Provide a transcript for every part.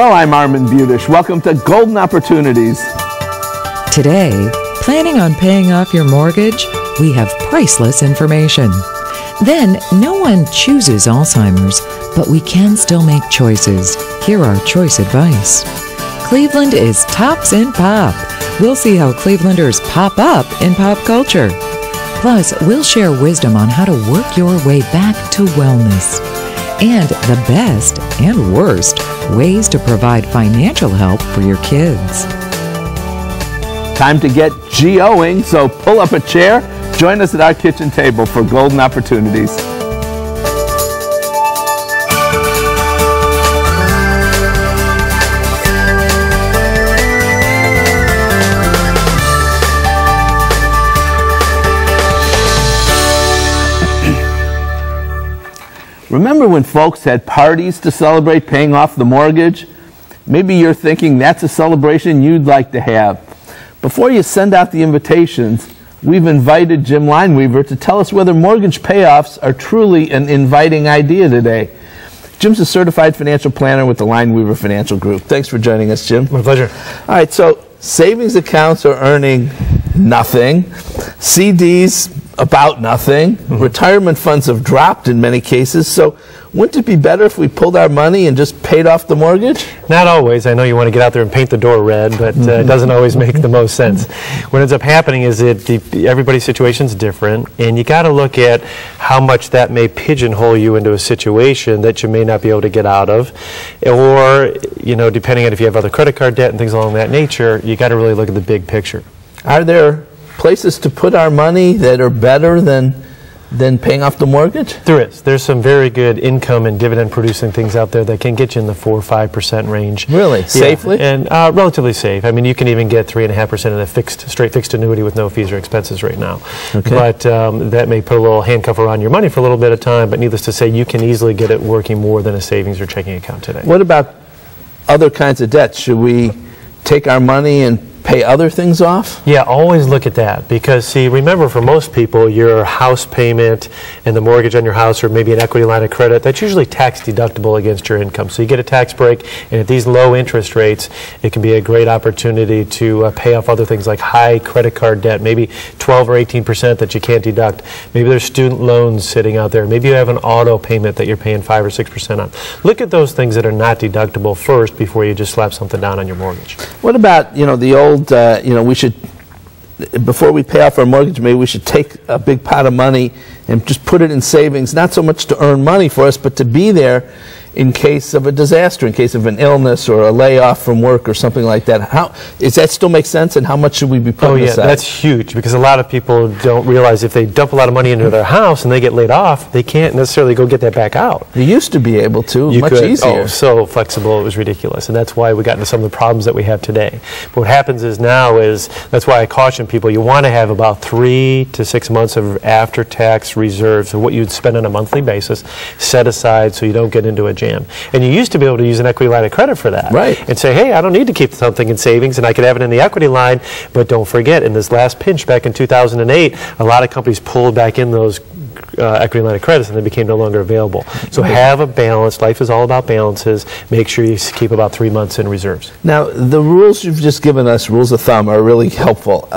Hello, I'm Armin Budish. Welcome to Golden Opportunities. Today, planning on paying off your mortgage? We have priceless information. Then, no one chooses Alzheimer's, but we can still make choices. Here are choice advice. Cleveland is tops in pop. We'll see how Clevelanders pop up in pop culture. Plus, we'll share wisdom on how to work your way back to wellness. And the best and worst ways to provide financial help for your kids. Time to get GOing, so pull up a chair. Join us at our kitchen table for Golden Opportunities. Remember when folks had parties to celebrate paying off the mortgage? Maybe you're thinking that's a celebration you'd like to have. Before you send out the invitations, we've invited Jim Lineweaver to tell us whether mortgage payoffs are truly an inviting idea today. Jim's a certified financial planner with the Lineweaver Financial Group. Thanks for joining us, Jim. My pleasure. All right, so savings accounts are earning nothing. CDs about nothing. Retirement funds have dropped in many cases. So wouldn't it be better if we pulled our money and just paid off the mortgage? Not always. I know you want to get out there and paint the door red, but it doesn't always make the most sense. What ends up happening is that everybody's situation is different, and you got to look at how much that may pigeonhole you into a situation that you may not be able to get out of, or, you know, depending on if you have other credit card debt and things along that nature, you got to really look at the big picture. Are there places to put our money that are better than paying off the mortgage? There is. There's some very good income and dividend producing things out there that can get you in the 4 or 5% range. Really? Yeah. Safely? And relatively safe. I mean, you can even get 3.5% in a straight fixed annuity with no fees or expenses right now. Okay. But that may put a little handcuff around your money for a little bit of time, but needless to say, you can easily get it working more than a savings or checking account today. What about other kinds of debts? Should we take our money and pay other things off? Yeah, always look at that, because see, remember, for most people, your house payment and the mortgage on your house, or maybe an equity line of credit, that's usually tax deductible against your income. So you get a tax break, and at these low interest rates, it can be a great opportunity to pay off other things like high credit card debt, maybe 12 or 18% that you can't deduct. Maybe there's student loans sitting out there. Maybe you have an auto payment that you're paying 5 or 6% on. Look at those things that are not deductible first before you just slap something down on your mortgage. What about, you know, the old, we should, before we pay off our mortgage, maybe we should take a big pot of money and just put it in savings, not so much to earn money for us, but to be there in case of a disaster, in case of an illness or a layoff from work or something like that. How does that still make sense, and how much should we be putting aside? That's huge, because a lot of people don't realize if they dump a lot of money into their house and they get laid off, they can't necessarily go get that back out. You used to be able to, You much could. easier. Oh, so flexible, it was ridiculous, and that's why we got into some of the problems that we have today. But what happens is now is, that's why I caution people, you want to have about 3 to 6 months of after-tax reserves, of what you'd spend on a monthly basis, set aside so you don't get into a jam. And you used to be able to use an equity line of credit for that. Right. And say, hey, I don't need to keep something in savings, and I could have it in the equity line. But don't forget, in this last pinch back in 2008, a lot of companies pulled back in those equity line of credits, and they became no longer available. So have a balance. Life is all about balances. Make sure you keep about 3 months in reserves. Now, the rules you've just given us, rules of thumb, are really helpful.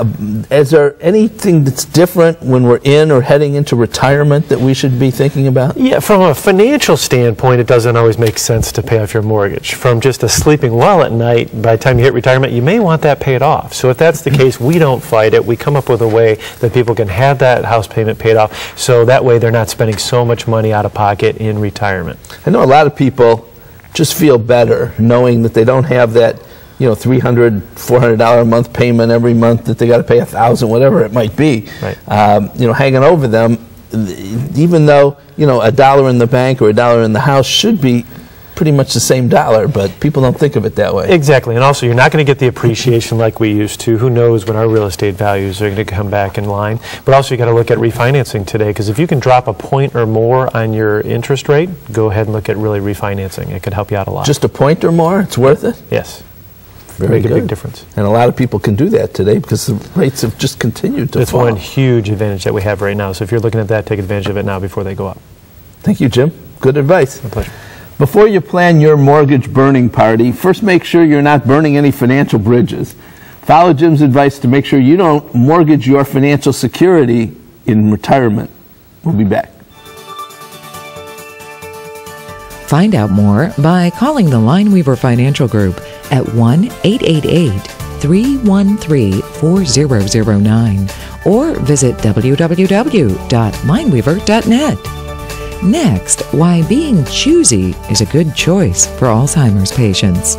Is there anything that's different when we're in or heading into retirement that we should be thinking about? Yeah, from a financial standpoint, it doesn't always make sense to pay off your mortgage. From just a sleeping well at night, by the time you hit retirement, you may want that paid off. So if that's the case, we don't fight it. We come up with a way that people can have that house payment paid off, so that way they're not spending so much money out of pocket in retirement. I know a lot of people just feel better knowing that they don't have that, you know, $300, $400 a month payment every month that they got to pay $1,000, whatever it might be, right. Hanging over them, even though, $1 in the bank or $1 in the house should be pretty much the same dollar, but people don't think of it that way. Exactly, and also you're not going to get the appreciation like we used to. Who knows when our real estate values are going to come back in line. But also you got to look at refinancing today, because if you can drop a point or more on your interest rate, go ahead and look at really refinancing. It could help you out a lot. Just a point or more? It's worth it? Yes. Very Make good. a big difference. And a lot of people can do that today because the rates have just continued to That's fall. one huge advantage that we have right now. So if you're looking at that, take advantage of it now before they go up. Thank you, Jim. Good advice. My pleasure. Before you plan your mortgage burning party, first make sure you're not burning any financial bridges. Follow Jim's advice to make sure you don't mortgage your financial security in retirement. We'll be back. Find out more by calling the Lineweaver Financial Group at 1-888-313-4009 or visit www.lineweaver.net. Next, why being choosy is a good choice for Alzheimer's patients.